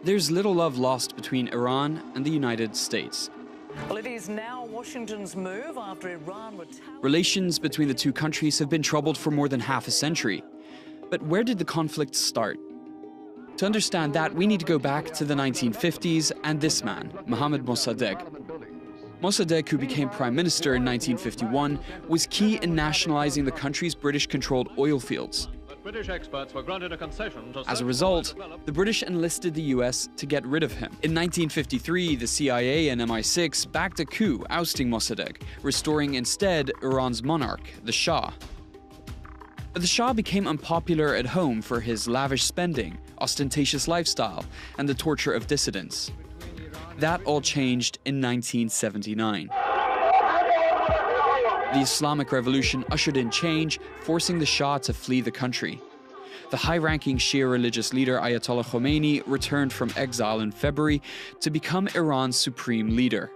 There's little love lost between Iran and the United States. Well, it is now Washington's move after Iran retaliated. Relations between the two countries have been troubled for more than half a century. But where did the conflict start? To understand that, we need to go back to the 1950s and this man, Mohammad Mossadegh. Mossadegh, who became prime minister in 1951, was key in nationalizing the country's British-controlled oil fields. British experts were granted a concession to As a result, the British enlisted the US to get rid of him. In 1953, the CIA and MI6 backed a coup, ousting Mossadegh, restoring instead Iran's monarch, the Shah. But the Shah became unpopular at home for his lavish spending, ostentatious lifestyle, and the torture of dissidents. That all changed in 1979. The Islamic Revolution ushered in change, forcing the Shah to flee the country. The high-ranking Shia religious leader Ayatollah Khomeini returned from exile in February to become Iran's supreme leader.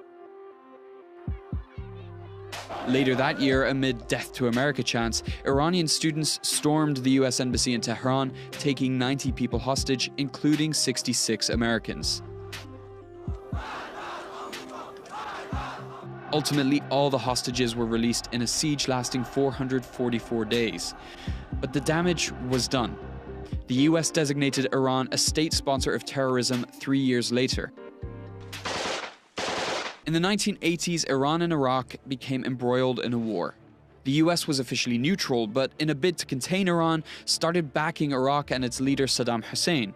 Later that year, amid death to America chants, Iranian students stormed the US embassy in Tehran, taking 90 people hostage, including 66 Americans. Ultimately, all the hostages were released in a siege lasting 444 days. But the damage was done. The US designated Iran a state sponsor of terrorism 3 years later. In the 1980s, Iran and Iraq became embroiled in a war. The US was officially neutral, but in a bid to contain Iran, started backing Iraq and its leader Saddam Hussein.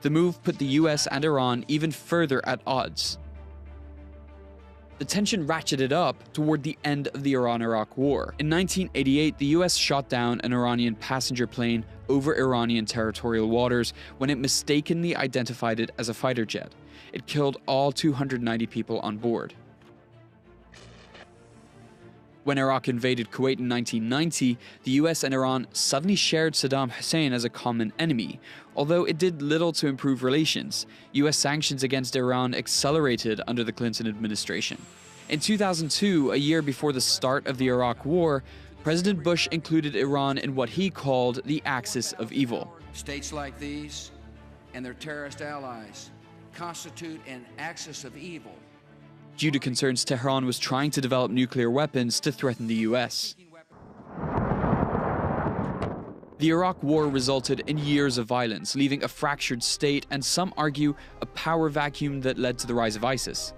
The move put the US and Iran even further at odds. The tension ratcheted up toward the end of the Iran-Iraq War. In 1988, the US shot down an Iranian passenger plane over Iranian territorial waters when it mistakenly identified it as a fighter jet. It killed all 290 people on board. When Iraq invaded Kuwait in 1990, the US and Iran suddenly shared Saddam Hussein as a common enemy. Although it did little to improve relations, US sanctions against Iran accelerated under the Clinton administration. In 2002, a year before the start of the Iraq War, President Bush included Iran in what he called the axis of evil. States like these and their terrorist allies constitute an axis of evil. Due to concerns Tehran was trying to develop nuclear weapons to threaten the US. The Iraq War resulted in years of violence, leaving a fractured state and, some argue, a power vacuum that led to the rise of ISIS.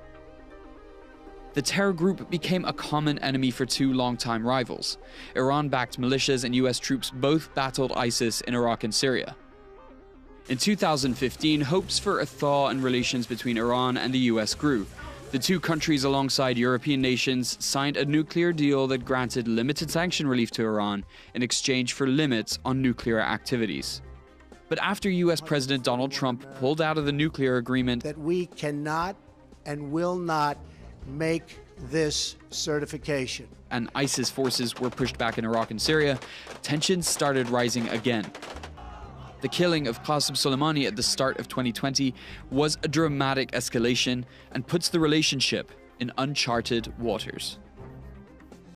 The terror group became a common enemy for two longtime rivals. Iran-backed militias and US troops both battled ISIS in Iraq and Syria. In 2015, hopes for a thaw in relations between Iran and the US grew. The two countries, alongside European nations, signed a nuclear deal that granted limited sanction relief to Iran in exchange for limits on nuclear activities. But after US President Donald Trump pulled out of the nuclear agreement, that we cannot and will not make this certification, and ISIS forces were pushed back in Iraq and Syria, tensions started rising again. The killing of Qasem Soleimani at the start of 2020 was a dramatic escalation and puts the relationship in uncharted waters.